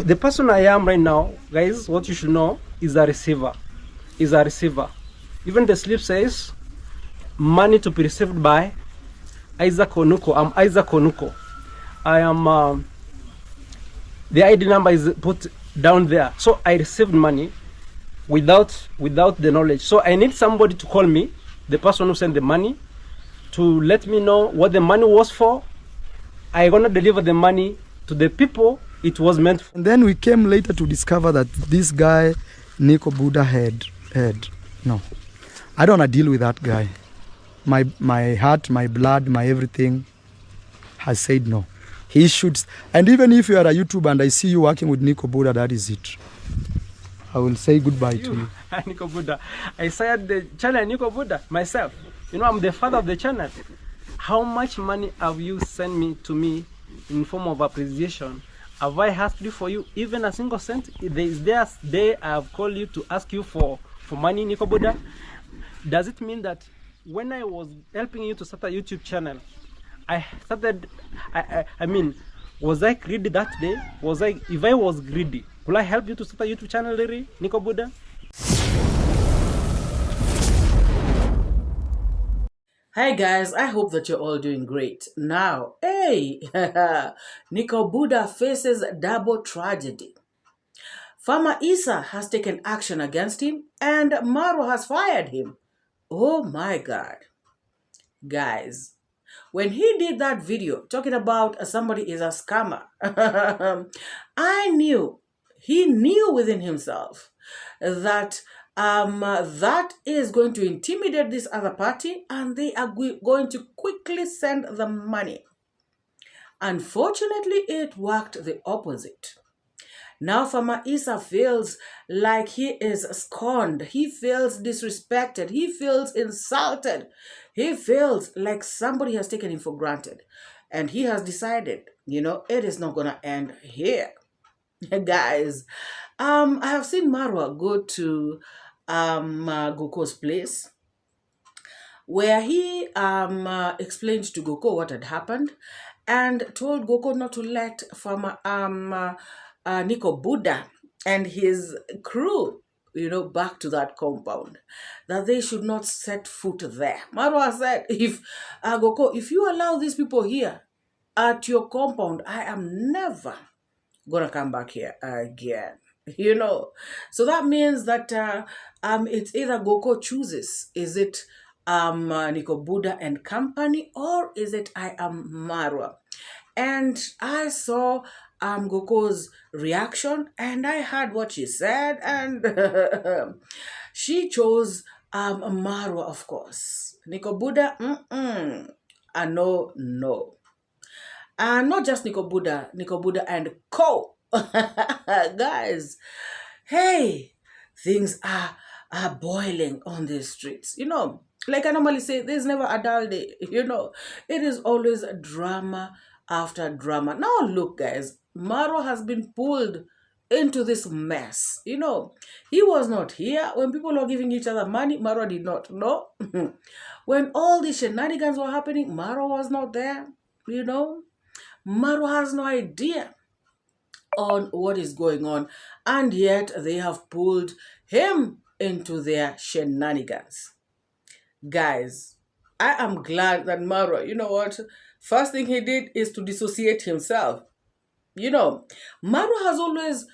The person I am right now, guys, what you should know is a receiver. Is a receiver. Even the slip says money to be received by 𝐈𝐈𝐃𝐒. I'm 𝐈𝐈𝐃𝐒. I am the ID number is put down there. So I received money without the knowledge. So I need somebody to call me, the person who sent the money, to let me know what the money was for. I gonna deliver the money to the people it was meant for. And then we came later to discover that this guy Nico Buda had no, I don't want to deal with that guy. My heart, my blood, my everything has said no. He should. And even if you are a YouTuber and I see you working with Nico Buda, that is it. I will say goodbye to you. Nico Buda. I started the channel Nico Buda myself. You know, I'm the father of the channel. How much money have you sent to me in form of appreciation? Have I asked you for you even a single cent? Is there a day I have called you to ask you for money, Nico Buda? Does it mean that when I was helping you to start a YouTube channel, I mean, was I greedy that day? If I was greedy, will I help you to start a YouTube channel, Larry, Nico Buda? Hi guys, I hope that you're all doing great. Now, hey, Nico Buda faces double tragedy. Farmer Issa has taken action against him and Marwa has fired him. Oh my God. Guys, when he did that video talking about somebody is a scammer, he knew within himself that that is going to intimidate this other party and they are going to quickly send the money. Unfortunately, it worked the opposite. Now Farmer Issa feels like he is scorned. He feels disrespected. He feels insulted. He feels like somebody has taken him for granted. And he has decided, it is not going to end here. Guys, I have seen Marwa go to Goko's place where he explained to Goko what had happened and told Goko not to let Farmer Nico Buda and his crew, back to that compound, that they should not set foot there. Marwa said, if Goko, if you allow these people here at your compound, I am never gonna come back here again. So that means that it's either Goko chooses, is it Nico Buda and company, or is it I am Marwa? And I saw Goko's reaction and I heard what she said, and she chose Marwa, of course. Nico Buda, no. Not just Nico Buda and co. Guys, hey, things are boiling on the streets. Like I normally say, there's never a dull day. It is always drama after drama. Now look, guys, Marwa has been pulled into this mess. He was not here when people were giving each other money. Marwa did not know. When all these shenanigans were happening, Marwa was not there. Marwa has no idea on what is going on, and yet they have pulled him into their shenanigans. Guys, I am glad that Marwa, first thing he did is to dissociate himself. Marwa has always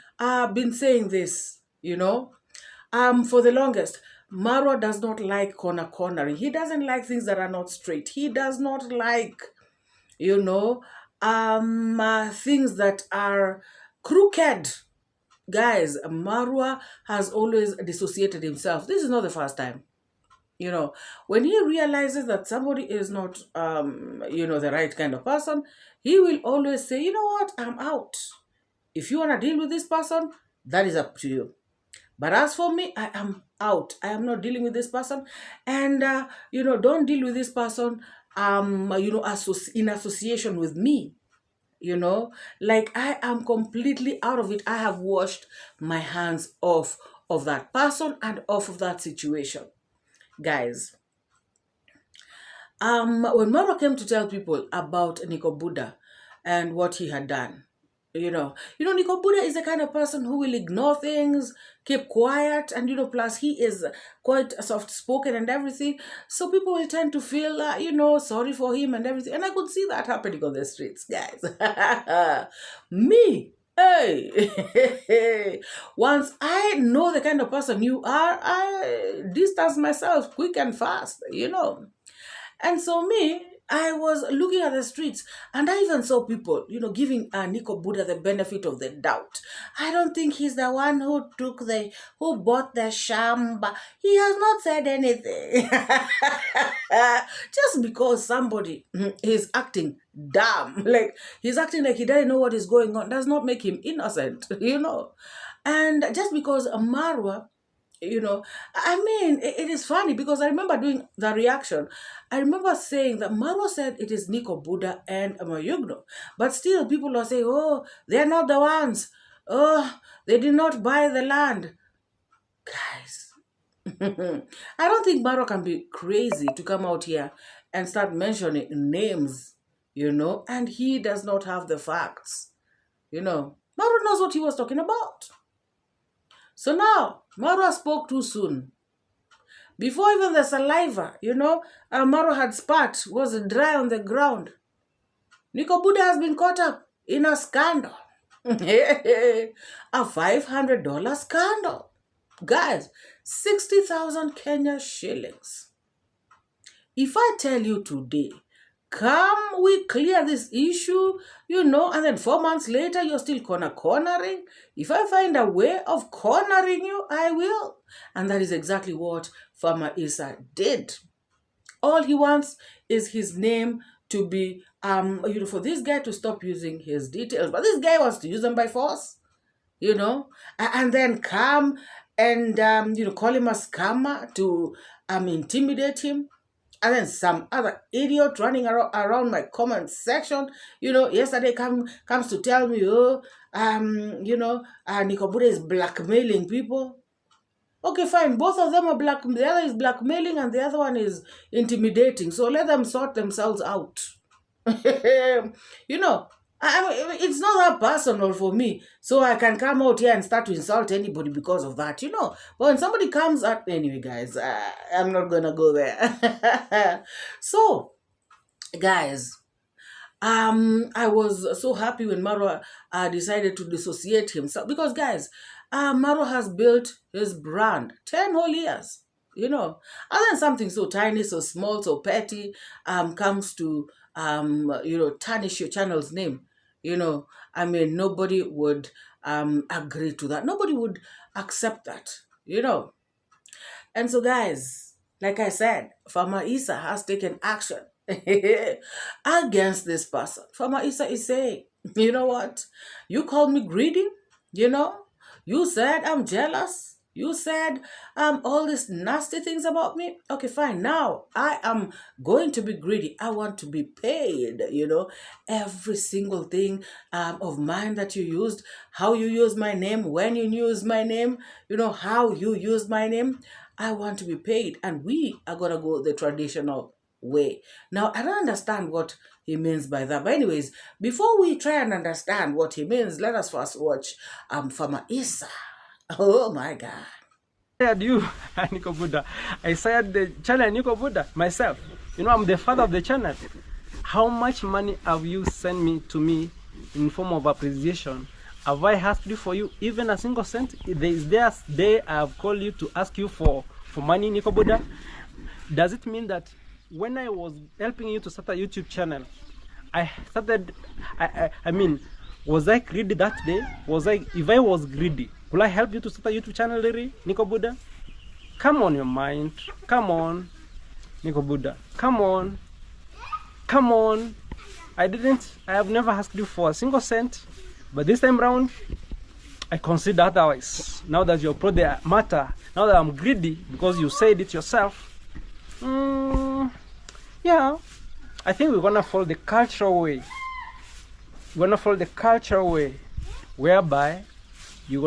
been saying this, for the longest. Marwa does not like cornering. He doesn't like things that are not straight. He does not like, things that are crooked. Guys, Marwa has always dissociated himself. This is not the first time. When he realizes that somebody is not, the right kind of person, he will always say, you know what, I'm out. If you want to deal with this person, that is up to you. But as for me, I am out. I am not dealing with this person. And, don't deal with this person, in association with me. Like I am completely out of it. I have washed my hands off of that person and off of that situation. Guys, when Marwa came to tell people about Nico Buda and what he had done, Nico Buda is the kind of person who will ignore things, keep quiet, and plus he is quite soft-spoken and everything. So people will tend to feel, sorry for him and everything. And I could see that happening on the streets, guys. Me, hey, once I know the kind of person you are, I distance myself quick and fast. And so me, I was looking at the streets and I even saw people, giving Nico Buda the benefit of the doubt. I don't think he's the one who bought the shamba. He has not said anything. Just because somebody is acting dumb, like he's acting like he doesn't know what is going on, does not make him innocent, And just because Marwa, it is funny because I remember doing the reaction. I remember saying that Marwa said it is Nico Buda and Mayugno. But still people are saying, oh, they're not the ones. Oh, they did not buy the land. Guys, I don't think Marwa can be crazy to come out here and start mentioning names, and he does not have the facts. Marwa knows what he was talking about. So now, Marwa spoke too soon. Before even the saliva, Marwa had spat, was dry on the ground. Nico Buda has been caught up in a scandal. A $500 scandal. Guys, 60,000 Kenya shillings. If I tell you today, come, we clear this issue, and then 4 months later, you're still cornering. If I find a way of cornering you, I will. And that is exactly what Farmer Issa did. All he wants is his name to be, for this guy to stop using his details. But this guy wants to use them by force, and then come and, call him a scammer to intimidate him. And then some other idiot running around my comment section, yesterday comes to tell me, Nico Buda is blackmailing people. Okay, fine. Both of them are the other is blackmailing and the other one is intimidating. So let them sort themselves out. It's not that personal for me. So I can come out here and start to insult anybody because of that, But when somebody comes at... Anyway, guys, I'm not going to go there. So, guys, I was so happy when Marwa decided to dissociate himself. Because, guys, Marwa has built his brand 10 whole years, And then something so tiny, so small, so petty comes to, tarnish your channel's name. Nobody would agree to that. Nobody would accept that, And so, guys, like I said, Farmer Issa has taken action against this person. Farmer Issa is saying, you know what? You called me greedy, You said I'm jealous. You said all these nasty things about me. Okay, fine. Now I am going to be greedy. I want to be paid, every single thing of mine that you used, how you use my name, when you use my name, how you use my name. I want to be paid. And we are going to go the traditional way. Now, I don't understand what he means by that. But anyways, before we try and understand what he means, let us first watch Farmer Issa. Oh my God. I hired you, Nico Buda. I hired the channel Nico Buda myself. I'm the father of the channel. How much money have you sent to me in form of appreciation? Have I asked you for you even a single cent? Is there a day I have called you to ask you for money, Nico Buda? Does it mean that when I was helping you to start a YouTube channel, was I greedy that day? If I was greedy, will I help you to start a YouTube channel, Larry, Nico Buda? Come on, your mind. Come on, Nico Buda. Come on. Come on. I have never asked you for a single cent. But this time round, I consider otherwise. Now that you brought the matter, now that I'm greedy because you said it yourself, yeah, I think we're gonna follow the cultural way. We're gonna follow the cultural way, whereby you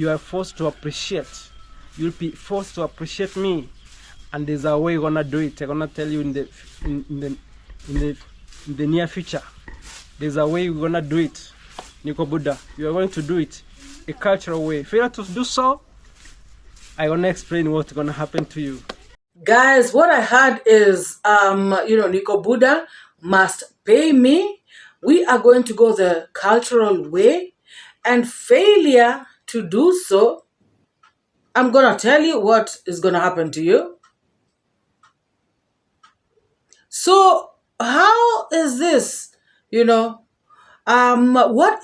are forced to appreciate. You'll be forced to appreciate me, and there's a way you're gonna do it. I'm gonna tell you in the near future. There's a way we're gonna do it. Nico Buda, you are going to do it a cultural way. Failure to do so, I want to explain what's going to happen to you. Guys, what I heard is, Nico Buda must pay me. We are going to go the cultural way, and failure to do so, I'm going to tell you what is going to happen to you. So how is this, what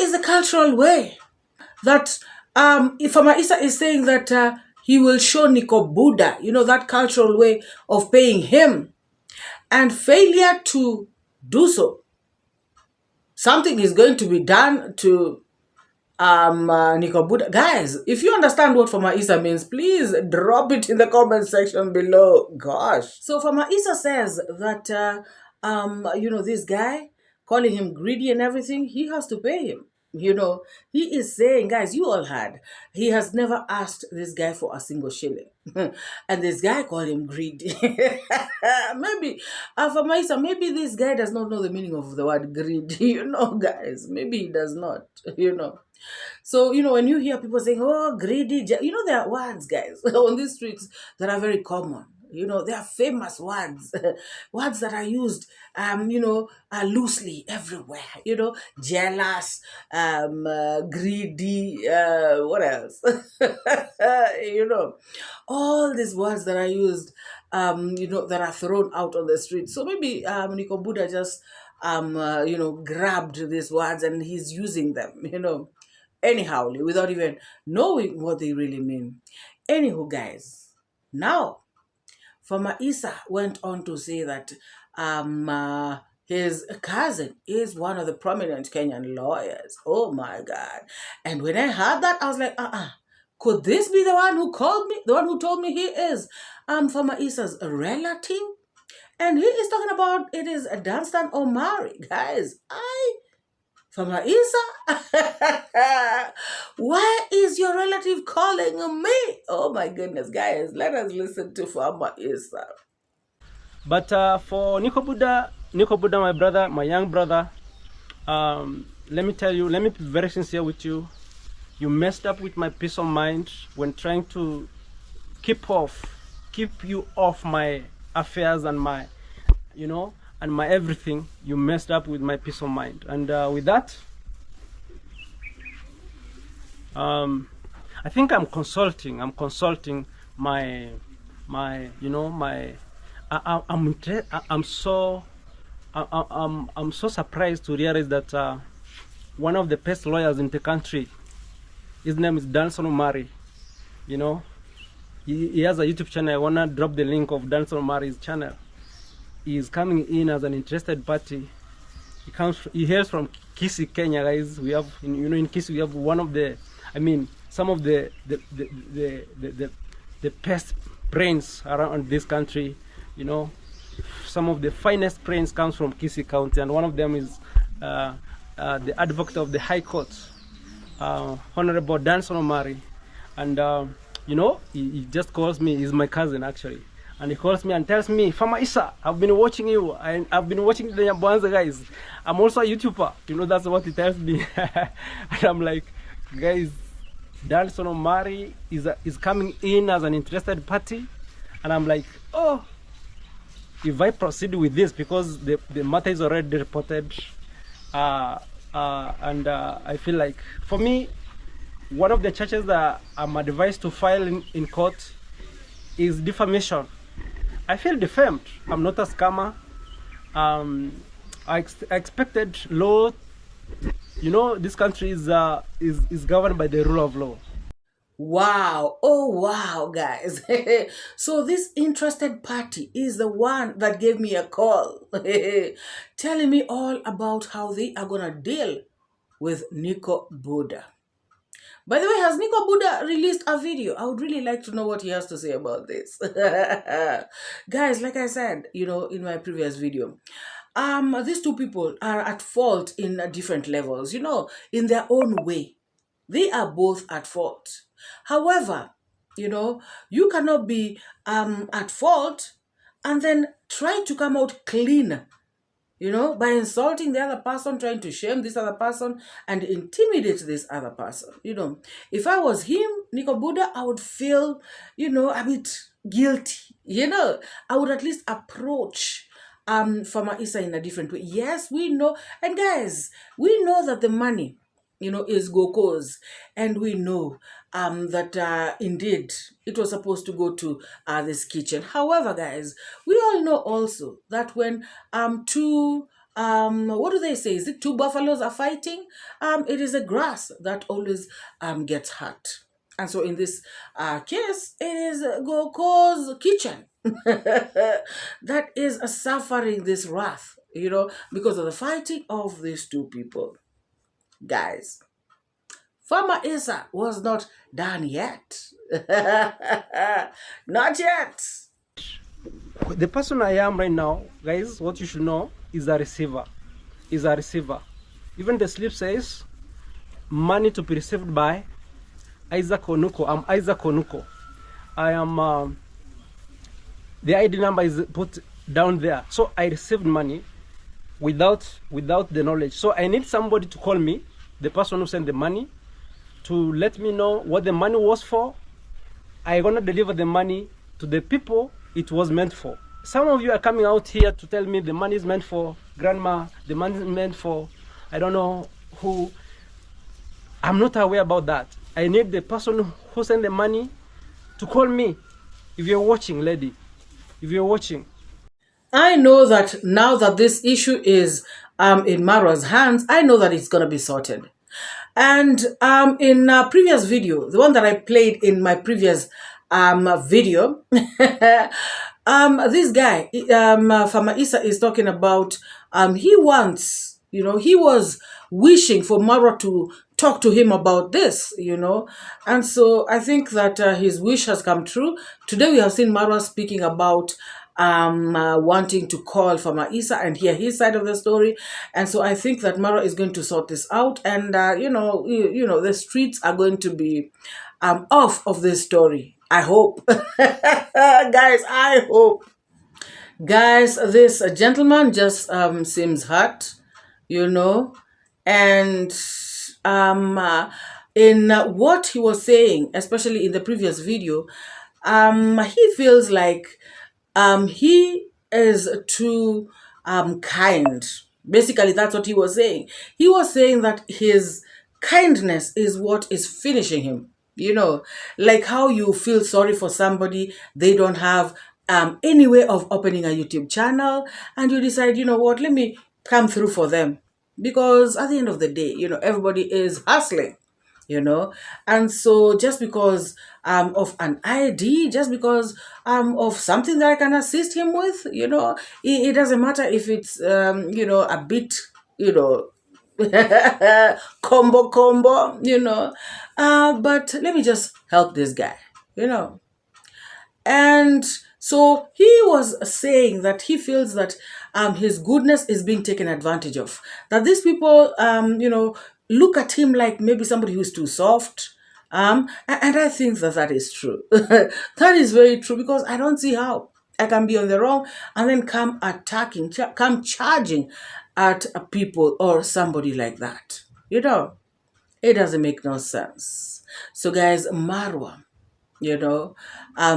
is the cultural way? That if Issa is saying that he will show Nico Buda, that cultural way of paying him, and failure to do so, something is going to be done to Nico Buda. Guys, if you understand what Issa means, please drop it in the comment section below. Gosh. So Issa says that this guy, calling him greedy and everything, he has to pay him. He is saying, guys, you all heard, he has never asked this guy for a single shilling. And this guy called him greedy. Maybe, Issa, maybe this guy does not know the meaning of the word greed. Guys, maybe he does not, So, when you hear people saying, oh, greedy, there are words, guys, on these streets that are very common. They are famous words, words that are used, loosely everywhere. Jealous, greedy, what else? All these words that are used, that are thrown out on the street. So maybe Nico Buda just, grabbed these words and he's using them, anyhow, without even knowing what they really mean. Anywho, guys, now, Issa went on to say that his cousin is one of the prominent Kenyan lawyers. Oh my God. And when I heard that, I was like, could this be the one who called me? The one who told me he is Issa's relative? And he is talking about it is a Danstan Omari. Guys, Issa, why is your relative calling me? Oh my goodness, guys, let us listen to Issa. But for Nico Buda, my brother, my young brother, let me tell you, let me be very sincere with you. You messed up with my peace of mind when trying to keep you off my affairs and my, and my everything. You messed up with my peace of mind, and with that, I think I'm consulting my I'm so surprised to realize that one of the best lawyers in the country, his name is Danson Omari. He has a YouTube channel. I wanna drop the link of Danson Omari's channel. He is coming in as an interested party. He hails from Kisii, Kenya, guys. We have in Kisii we have one of the, some of the best brains around this country. Some of the finest brains comes from Kisii County, and one of them is the advocate of the High Court, Honorable Danson Omari. And he just calls me. He's my cousin actually, and he calls me and tells me, Farmer Issa, I've been watching you. I've been watching the Nyambwanza guys. I'm also a YouTuber. That's what he tells me. And I'm like, guys, Danson Omari is coming in as an interested party, and I'm like, oh, if I proceed with this, because the matter is already reported, and I feel like, for me, one of the charges that I'm advised to file in court is defamation. I feel defamed. I'm not a scammer. I expected law. This country is governed by the rule of law. Wow. Oh, wow, guys. So this interested party is the one that gave me a call, telling me all about how they are going to deal with Nico Buda. By the way, has Nico Buda released a video? I would really like to know what he has to say about this. Guys, like I said, in my previous video, these two people are at fault in different levels, in their own way. They are both at fault. However, you cannot be at fault and then try to come out clean by insulting the other person, trying to shame this other person and intimidate this other person. If I was him, Nico Buda, I would feel, a bit guilty. I would at least approach Farmer Issa in a different way. Yes, we know, and guys, we know that the money, is Goko's, and we know that indeed it was supposed to go to this kitchen. However, guys, we all know also that when two what do they say? Is it two buffaloes are fighting? It is the grass that always gets hurt. And so in this case, it is Goko's kitchen that is suffering this wrath, because of the fighting of these two people. Guys, Farmer Issa was not done yet. Not yet. The person I am right now, guys, what you should know is a receiver. Even the slip says money to be received by 𝐈𝐈𝐃𝐄. I'm 𝐈𝐈𝐃𝐄. I am the ID number is put down there. So I received money without the knowledge. So I need somebody to call me, the person who sent the money, to let me know what the money was for. I'm gonna deliver the money to the people it was meant for. Some of you are coming out here to tell me the money is meant for grandma, the money is meant for I don't know who. I'm not aware about that. I need the person who sent the money to call me. If you're watching, lady, if you're watching. I know that now that this issue is in Marwa's hands, I know that it's going to be sorted. And in a previous video, the one that I played in my previous video, this guy, Farmer Issa, is talking about he wants, he was wishing for Marwa to talk to him about this, and so I think that his wish has come true. Today we have seen Marwa speaking about wanting to call Farmer Issa and hear his side of the story, and so I think that Marwa is going to sort this out, and the streets are going to be off of this story. I hope. Guys, I hope. Guys, this gentleman just seems hurt, and in what he was saying, especially in the previous video, he feels like he is too kind. Basically, that's what he was saying. He was saying that his kindness is what is finishing him. Like how you feel sorry for somebody, they don't have any way of opening a YouTube channel, and you decide, what, let me come through for them. Because at the end of the day, everybody is hustling, and so just because of an ID, just because of something that I can assist him with, it doesn't matter if it's, a bit, combo, but let me just help this guy, and so he was saying that he feels that his goodness is being taken advantage of. That these people, look at him like maybe somebody who's too soft. And I think that is true. That is very true, because I don't see how I can be on the wrong and then come charging at people or somebody like that. It doesn't make no sense. So guys, Marwa,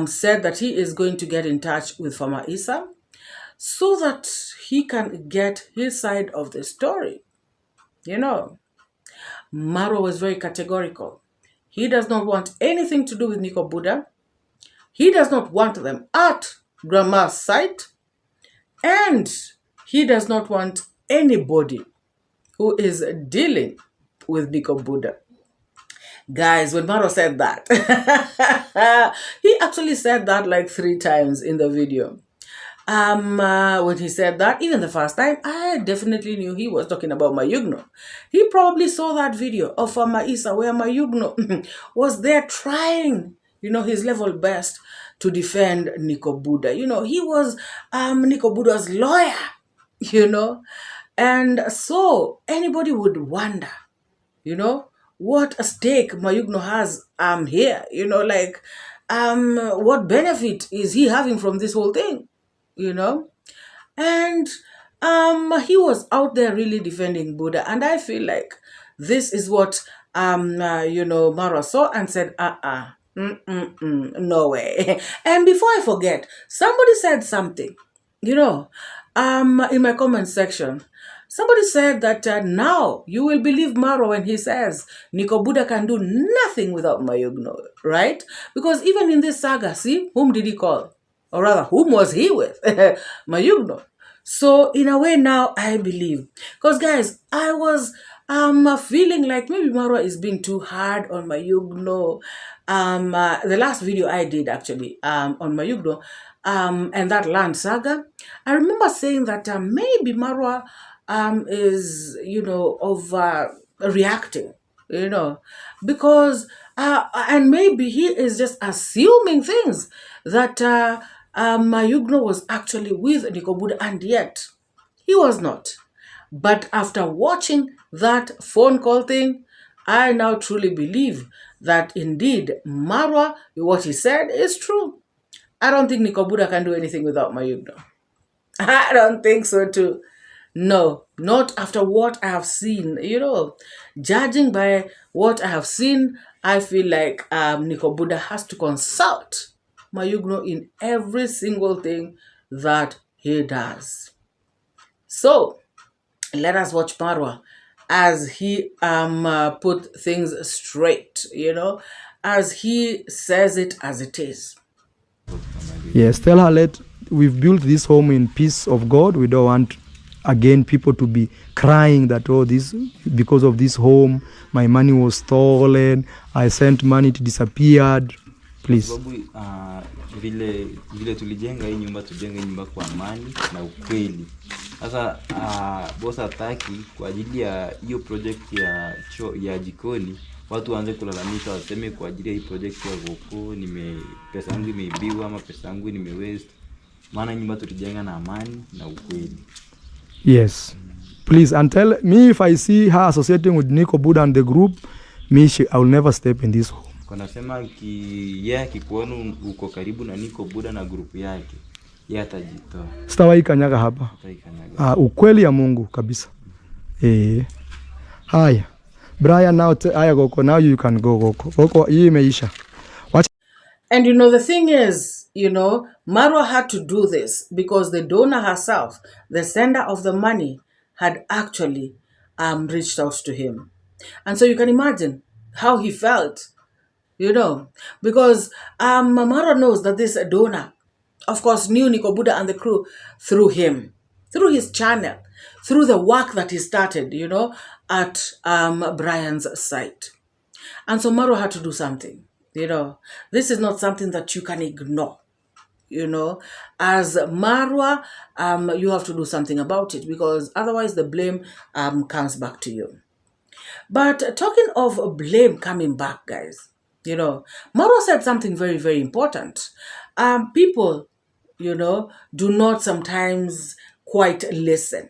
said that he is going to get in touch with Farmer Issa so that he can get his side of the story. Marwa was very categorical. He does not want anything to do with Nico Buda. He does not want them at grandma's site. And he does not want anybody who is dealing with Nico Buda. Guys, when Marwa said that, he actually said that like 3 times in the video. When he said that, even the first time, I definitely knew he was talking about Mayugno. He probably saw that video of Farmer Issa where Mayugno was there trying, his level best to defend Nico Buda. He was Nico Buda's lawyer, and so anybody would wonder, what a stake Mayugno has here, what benefit is he having from this whole thing, and He was out there really defending Buda, and I feel like this is what Marwa saw and said, no way. And before I forget, somebody said something, in my comment section. Somebody said that now you will believe Marwa when he says Nico Buda can do nothing without Mayugno, right? Because even in this saga, see, whom did he call? Or rather, whom was he with? Mayugno. So in a way now I believe. Because guys, I was feeling like maybe Marwa is being too hard on Mayugno. The last video I did actually on Mayugno and that land saga, I remember saying that maybe Marwa is, reacting, because, and maybe he is just assuming things that Mayugno was actually with Nico Buda, and yet he was not. But after watching that phone call thing, I now truly believe that indeed Marwa, what he said is true. I don't think Nico Buda can do anything without Mayugno. I don't think so too. No, not after what I have seen. Judging by what I have seen, I feel like Nico Buda has to consult Mayugno in every single thing that he does. So, let us watch Marwa as he put things straight, as he says it as it is. Yes, tell her, we've built this home in peace of God. We don't want again people to be crying that, oh, this because of this home my money was stolen, I sent money, it disappeared. Please. Vile tulijenga hii nyumba kwa amani na ukweli. Sasa boss hataki kwa ajili ya hiyo project ya jikoni watu waanze kulalamika waseme kwa ajili ya hii project ya goko pesa yangu imeibiwa ama pesa yangu nimewaste. Maana nyumba tulijenga na amani na ukweli. Yes. Please, and tell me if I see her associating with Nico Buda and the group, I will never step in this home. Konasema akikuona uko karibu na Nico Buda na group yake, yeye atajitoa. Sitawahi kanyaga hapa. Ukweli ya Mungu kabisa. Haya. Brian, now Goko, now you can go Goko. Goko hii imeisha. And the thing is, Marwa had to do this because the donor herself, the sender of the money, had actually reached out to him. And so you can imagine how he felt, because Marwa knows that this donor, of course, knew Nico Buda and the crew through him, through his channel, through the work that he started, at Brian's site. And so Marwa had to do something. This is not something that you can ignore. As Marwa, you have to do something about it because otherwise the blame comes back to you. But talking of blame coming back, guys, Marwa said something very, very important. People, do not sometimes quite listen.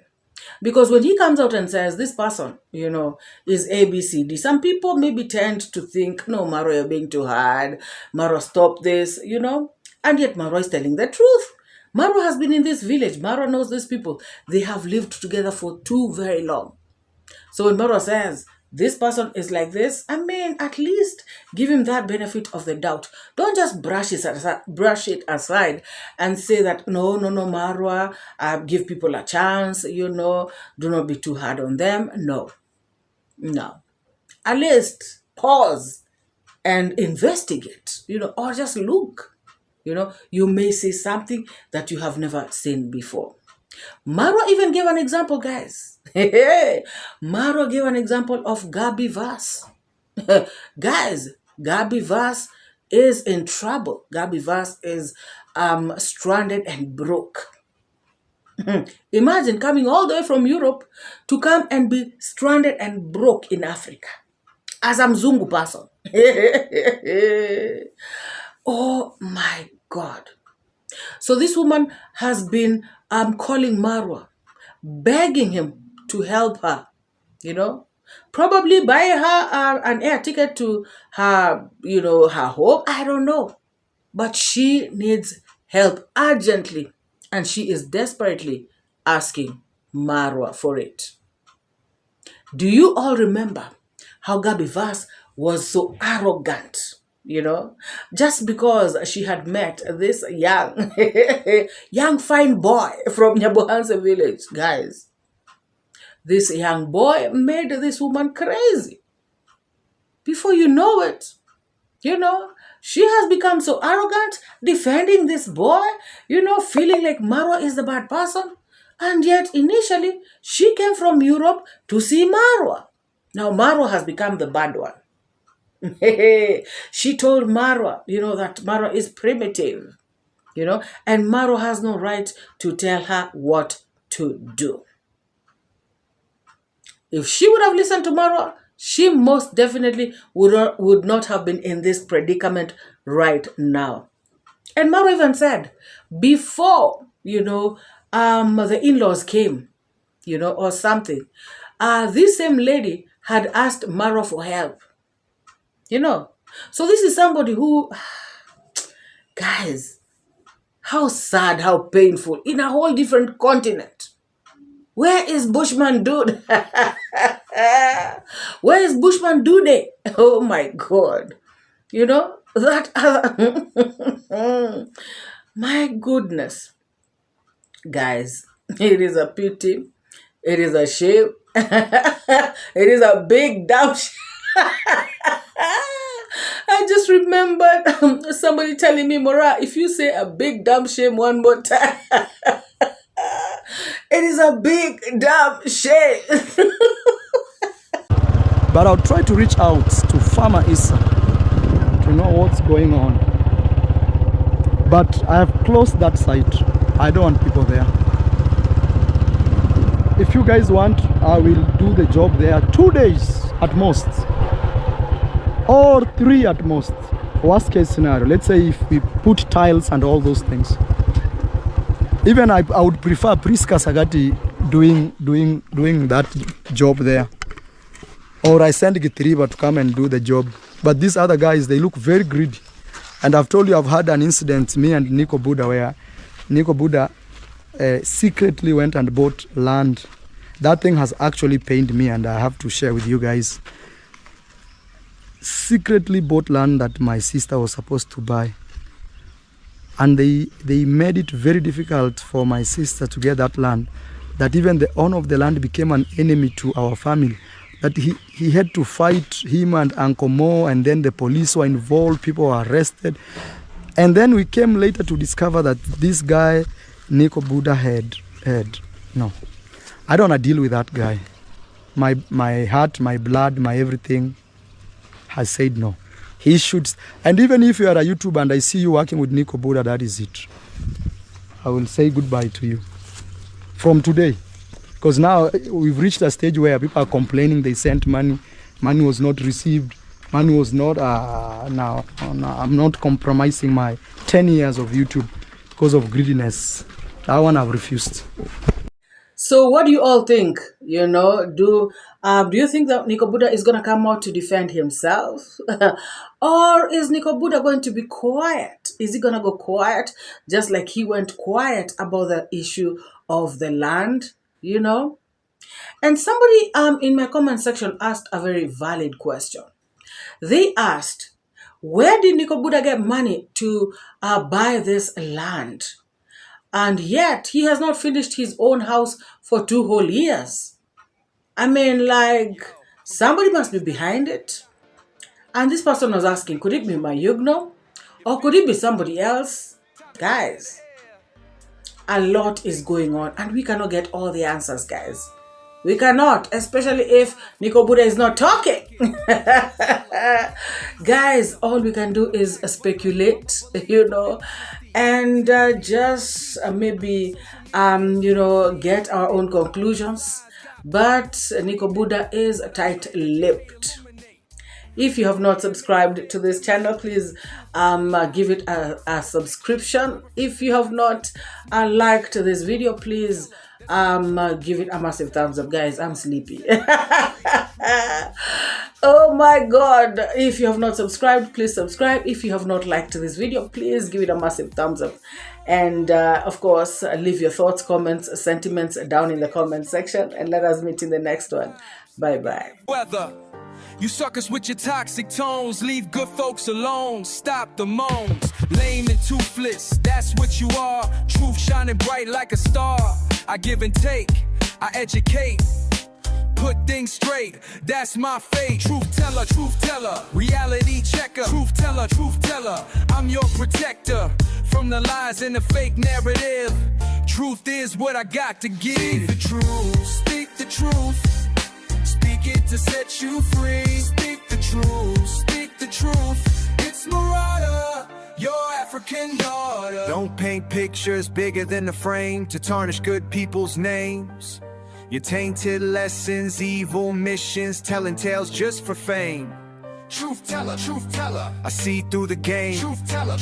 Because when he comes out and says, this person, is ABCD, some people maybe tend to think, no, Marwa, you're being too hard. Marwa, stop this, And yet Marwa is telling the truth. Marwa has been in this village. Marwa knows these people. They have lived together for too very long. So when Marwa says, this person is like this, at least give him that benefit of the doubt. Don't just brush it aside and say that, no, Marwa, give people a chance, do not be too hard on them. No. At least pause and investigate, or just look. You may see something that you have never seen before. Marwa even gave an example, guys. Marwa gave an example of 𝐷𝐵𝐵. Guys, 𝐷𝐵𝐵 is in trouble. 𝐷𝐵𝐵 is stranded and broke. Imagine coming all the way from Europe to come and be stranded and broke in Africa as a Mzungu person. Oh my God. So this woman has been calling Marwa, begging him to help her, probably buy her an air ticket to her, her home. I don't know. But she needs help urgently. And she is desperately asking Marwa for it. Do you all remember how 𝐷𝐿 was so arrogant? Just because she had met this young fine boy from Nyabohanse village, guys. This young boy made this woman crazy. Before you know it, she has become so arrogant, defending this boy, feeling like Marwa is the bad person. And yet, initially, she came from Europe to see Marwa. Now, Marwa has become the bad one. She told Marwa, that Marwa is primitive, and Marwa has no right to tell her what to do. If she would have listened to Marwa, she most definitely would not have been in this predicament right now. And Marwa even said, before, the in-laws came, or something, this same lady had asked Marwa for help. So this is somebody who, guys, how sad, how painful, in a whole different continent. Where is Bushman Dude? Where is Bushman Dude? Oh my God. That my goodness. Guys, it is a pity. It is a shame. It is a big damn shame. I just remembered somebody telling me, MORAA, if you say a big damn shame one more time, it is a big damn shame. But I'll try to reach out to Farmer Issa to know what's going on. But I have closed that site. I don't want people there. If you guys want, I will do the job there 2 days at most, or 3 at most. Worst case scenario, let's say if we put tiles and all those things. Even I would prefer Priska Sagati doing that job there, or I send 𝐷𝐿 to come and do the job. But these other guys, they look very greedy. And I've told you, I've had an incident, me and Nico Buda, where Nico Buda secretly went and bought land. That thing has actually pained me, and I have to share with you guys. Secretly bought land that my sister was supposed to buy. And they made it very difficult for my sister to get that land, that even the owner of the land became an enemy to our family. That he had to fight him and Uncle Mo, and then the police were involved, people were arrested. And then we came later to discover that this guy, Nico Buda, had no. I don't want to deal with that guy. My heart, my blood, my everything has said no. He should. And even if you are a YouTuber and I see you working with Nico Buda, that is it. I will say goodbye to you from today. Because now we've reached a stage where people are complaining they sent money. Money was not received. Money was not, now I'm not compromising my 10 years of YouTube because of greediness. That one I've refused. So what do you all think? Do you think that Nico Buda is going to come out to defend himself? Or is Nico Buda going to be quiet? Is he going to go quiet just like he went quiet about the issue of the land? And somebody in my comment section asked a very valid question. They asked, where did Nico Buda get money to buy this land? And yet he has not finished his own house for 2 whole years. I mean, like, somebody must be behind it. And this person was asking, could it be my Yugno? Or could it be somebody else? Guys, a lot is going on and we cannot get all the answers, guys. We cannot, especially if Nico Buda is not talking. Guys, all we can do is speculate, and just maybe, get our own conclusions. But Nico Buda is tight-lipped. If you have not subscribed to this channel, please give it a subscription. If you have not liked this video, please give it a massive thumbs up. Guys, I'm sleepy. Oh my god, if you have not subscribed, please subscribe. If you have not liked this video, please give it a massive thumbs up, and of course leave your thoughts, comments, sentiments down in the comment section, and let us meet in the next one. Bye bye. Weather. You suckers with your toxic tones, leave good folks alone. Stop the moans, lame and toothless, that's what you are. Truth shining bright like a star. I give and take, I educate, put things straight, that's my fate. Truth teller, reality checker. Truth teller, I'm your protector from the lies and the fake narrative. Truth is what I got to give. Speak the truth, speak the truth. Speak it to set you free. Speak the truth. It's MORAA, your African daughter. Don't paint pictures bigger than the frame to tarnish good people's names. Your tainted lessons, evil missions, telling tales just for fame. Truth teller, I see through the game. Truth teller,